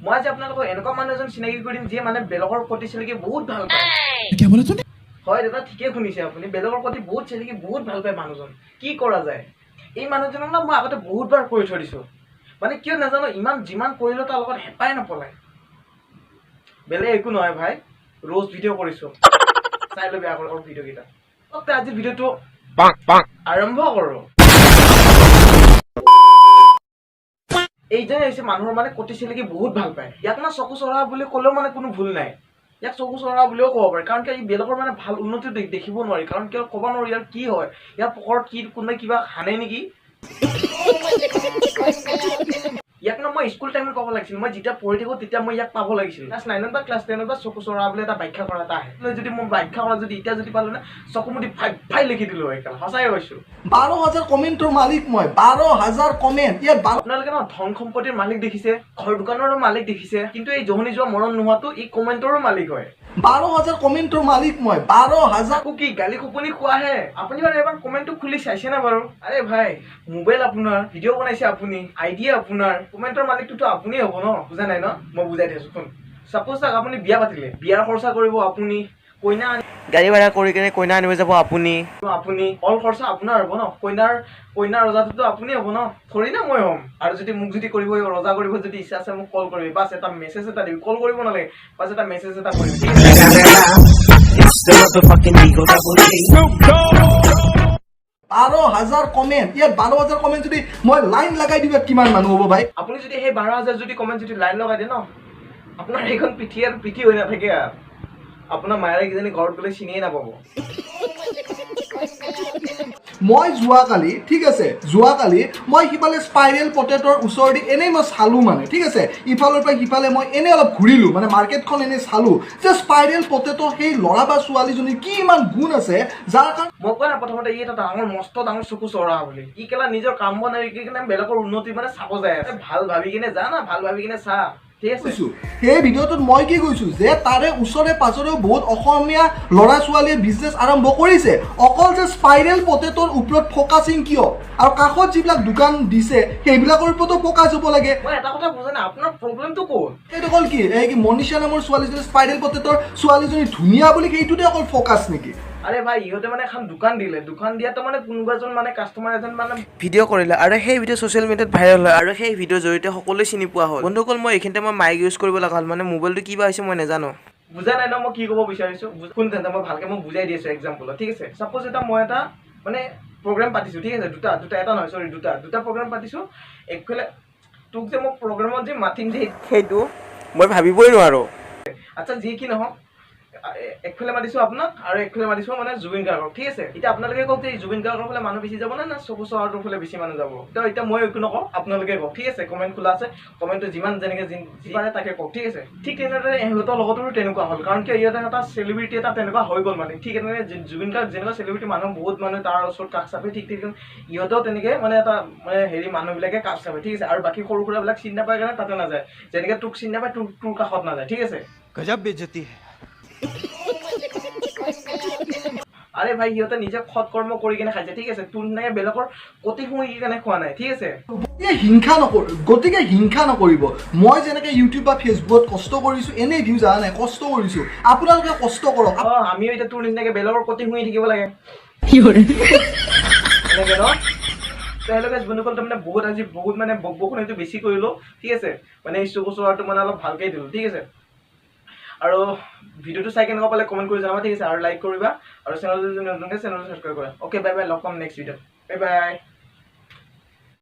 মই আজি আপোনালোকক এনেকুৱা মানুহ এজন চিনাকি কৰি দিম যিয়ে মানে বেলেগৰ প্ৰতি চেলেকি বহুত ভাল পায়। क्या बोला तूने? হয় দাদা, ঠিকে শুনিছে আপুনি। বেলেগৰ প্ৰতি বহুত চেলেকি বহুত ভাল পায় মানুহজন। কি কৰা যায়? এই মানুহজনক না মই আগতে বহুতবাৰ কৈ থৈ দিছোঁ, মানে কিয় নাজানো, ইমান যিমান কৰিলেও তাৰ লগত হেঁপাই নপলায়। বেলেগ একো নহয় ভাই, ৰোজ ভিডিঅ' কৰিছোঁ, চাই ল'বি আগৰ ভিডিঅ'কেইটা। আজি ভিডিঅ'টো আৰম্ভ কৰোঁ। এইজনে হৈছে মানুহৰ মানে কটি চেলেকি বহুত ভাল পায়। ইয়াক না চকু চৰহা বুলি ক'লেও মানে কোনো ভুল নাই। ইয়াক চকু চৰহা বুলিও ক'ব পাৰি, কাৰণ কিয় ই বেলেগৰ মানে ভাল উন্নতি দেখিব নোৱাৰি, কাৰণ কিয় ক'ব নোৱাৰি ইয়াৰ কি হয়, ইয়াৰ পকৰত কি কোনোবাই কিবা সানে নেকি। ইয়াক না মই স্কুল টাইমত পাব লাগিছিল। মই যেতিয়া পঢ়ি থাকোঁ তেতিয়া মই ইয়াক পাব লাগিছিল। ক্লাছ 9 বা ক্লাছ 10 বা চকু চৰহা বুলি এটা ব্যাখ্যা কৰা এটা আহে। যদি মই ব্যাখ্যা কৰা যদি এতিয়া যদি পালোঁ না, চকু মুদি ফাই লিখি দিলোঁ হয়। সঁচাই কৈছোঁ। 12,000 কমেন্টৰ মালিক মই। 12,000 কমেন্ট। আপোনালোকে ন ধন সম্পত্তিৰ মালিক দেখিছে, ঘৰ দোকানৰো মালিক দেখিছে, কিন্তু এই জহনি যোৱা মৰণ নোহোৱাটো ই কমেণ্টৰো মালিক হয়। 12,000 কমেন্টৰ মালিক মই। 12,000 আকৌ কি গালি খোপনি খোৱাহে। আপুনি বাৰু এবাৰ কমেণ্টটো খুলি চাইছে না বাৰু? আৰে ভাই, মোবাইল আপোনাৰ, ভিডিঅ' বনাইছে আপুনি, আইডিয়া আপোনাৰ, কমেণ্টৰ মালিকটোতো আপুনিয়ে হ'ব ন? বুজা নাই ন? মই বুজাই দিছোঁ শুন। ছাপ'জ চাওক আপুনি বিয়া পাতিলে, বিয়াৰ খৰচা কৰিব আপুনি, কইনা গাড়ী ভাড়া কৰি কিনে কইনা আনিব যাব আপুনি অল খৰচা আপোনাৰ হ'ব ন? কইনাৰ ৰজাটোতো আপুনি হ'ব ন? থৰি না মই হ'ম। আৰু যদি মোক যদি কৰিব ৰজা কৰিব যদি ইচ্ছা আছে মোক কল কৰিবি, বাছ এটা মেছেজ এটা দিবি, কল কৰিব নালাগে, বাছ এটা মেছেজ এটা কৰিবি। 12,000 কমেন্ট। ইয়াত 12,000 কমেন্ট যদি মই লাইন লগাই দিওঁ কিমান মানুহ হ'ব ভাই? আপুনি যদি সেই 12,000 যদি কমেণ্ট যদি লাইন লগাই দিয়ে ন, আপোনাৰ সেইখন পিঠি আৰু পিঠি হৈ নাথাকে আৰু আপোনাৰ মায়েৰে কিজানি ঘৰত গ'লে চিনিয়ে নাপাব। মই যোৱাকালি, ঠিক আছে, মই সিফালে স্পাইৰেল পটেটৰ ওচৰেদি এনেই মই চালোঁ মানে, ঠিক আছে, ইফালৰ পৰা সিফালে মই এনেই অলপ ঘূৰিলোঁ, মানে মাৰ্কেটখন এনেই চালোঁ যে স্পাইৰেল পটেটৰ সেই ল'ৰা বা ছোৱালীজনীৰ কি ইমান গুণ আছে যাৰ কাৰণে মই কোৱা নাই প্ৰথমতে ই এটা ডাঙৰ মস্ত ডাঙৰ চকু চৰহা বুলি। ই কেলা নিজৰ কাম বনাই কিনে বেলেগৰ উন্নতি মানে চাব যায় আছে। ভাল ভাবি কিনে যা না, ভাল ভাবি কিনে চা। সেই ভিডিঅ'টোত মই কি কৈছোঁ যে তাৰে ওচৰে পাজৰেও বহুত অসমীয়া ল'ৰা ছোৱালীয়ে বিজনেছ আৰম্ভ কৰিছে, অকল যে স্পাইৰেল পটেটৰ ওপৰত ফ'কাচিং কিয়, আৰু কাষত যিবিলাক দোকান দিছে সেইবিলাকৰ ওপৰতো ফ'কাচ হ'ব লাগে। মই এটা কথা বুজা নাই, আপোনাৰ প্ৰব্লেমটো ক'ত? সেইটো অকল কি এই কি মনীষা নামৰ ছোৱালীজনী, স্পাইৰেল পটেটৰ ছোৱালীজনী ধুনীয়া বুলি সেইটোতে অকল ফ'কাচ নেকি? আৰে ভাই, ইহঁতে মানে এখন দোকান দিলে, দোকান দিয়াতে মানে কোনোবা এজন মানে কাষ্টমাৰ এজন মানে ভিডিঅ' কৰিলে, আৰু সেই ভিডিঅ' ছ'চিয়েল মিডিয়াত ভাইৰেল হয়, আৰু সেই ভিডিঅ'ৰ জৰিয়তে সকলোৱে চিনি পোৱা হ'ল। বন্ধুসকল, মই এইখিনিতে মাইক ইউজ কৰিব লগা হ'ল, মানে মোবাইলটো কিবা হৈছে মই নাজানো। বুজা নাই ন মই কি ক'ব বিচাৰিছোঁ? শুন তেন্তে মই ভালকৈ মই বুজাই দি আছোঁ এক্সাম্পলত, ঠিক আছে? ছাপ'জ মই এটা মানে প্ৰগ্ৰেম পাতিছোঁ, ঠিক আছে, দুটা এটা নহয়, চৰি দুটা প্ৰগ্ৰেম পাতিছোঁ। একফালে তোক যে মই প্ৰগ্ৰেমত যে মাতিম যে সেইটো মই ভাবিবই নোৱাৰোঁ। আচ্ছা, যি কি নহওক, একফালে মাতিছোঁ আপোনাক আৰু একফালে মাতিছোঁ মানে জুবিন গাৰ্গক, ঠিক আছে? এতিয়া আপোনালোকে কওক যে জুবিন গাৰ্গৰ ফালে মানুহ বেছি যাব না চকু চৰহাটোৰ ফালে বেছি মানুহ যাব? এতিয়া মই একো নকওঁ, আপোনালোকে কওক, ঠিক আছে? কমেণ্ট খোলা আছে, কমেণ্টটো যিমান যেনেকৈ যি পাৰে তাকে কওক, ঠিক আছে? ঠিক তেনেদৰে ইহঁতৰ লগতো তেনেকুৱা হ'ল, কাৰণ কিয় ইহঁতে এটা চেলিব্ৰিটি এটা তেনেকুৱা হৈ গ'ল মানে। ঠিক এনেকৈ জুবিন গাৰ্গ যেনেকুৱা চেলিব্ৰিটি মানুহ বহুত মানুহ তাৰ ওচৰত কাষ চাপে, ঠিক ইহঁতেও তেনেকৈ মানে এটা মানে হেৰি মানুহবিলাকে কাষ চাপে, ঠিক আছে? আৰু বাকী সৰু সুৰাবিলাক চিনি নাপায় কাৰণে তাতে নাযায়, যেনেকৈ তোক চিনি নাপায় তোৰ কাষত নাযায়, ঠিক আছে? গজব বেইজ্জতি হে। আৰে ভাই, সিহঁতে নিজে সৎ কৰ্ম কৰি কিনে খাইছে, ঠিক আছে? তোৰ নিচিনাকৈ বেলেগৰ কটি শুঙি কিনে খোৱা নাই, ঠিক আছে? গতিকে হিংসা নকৰিব। মই যেনেকৈ ইউটিউব বা ফেচবুকত কষ্ট কৰিছোঁ, এনেই ভিউজ অহা নাই, কষ্ট কৰিছোঁ, আপোনালোকে কষ্ট কৰক। আমিও এতিয়া তোৰ নিচিনাকৈ বেলেগৰ কটি শুঙি থাকিব লাগে এনেকৈ ন? তেওঁলোকে বন্ধুসকল তাৰমানে বহুত মানে বকবকনি সেইটো বেছি কৰিলোঁ, ঠিক আছে? মানে এই চকু চৰহাটো মানে অলপ ভালকৈ দিলোঁ, ঠিক আছে? আৰু ভিডিঅ'টো চাই কেনেকুৱা পালে কমেণ্ট কৰি জনাবা, ঠিক আছে? আৰু লাইক কৰিবা, আৰু চেনেলটো যদি নতুনকৈ চেনেলটো ছাবস্ক্ৰাইব কৰা। অ'কে, বাই বাই, লগ পাম নেক্সট ভিডিঅ'ত। Bye bye.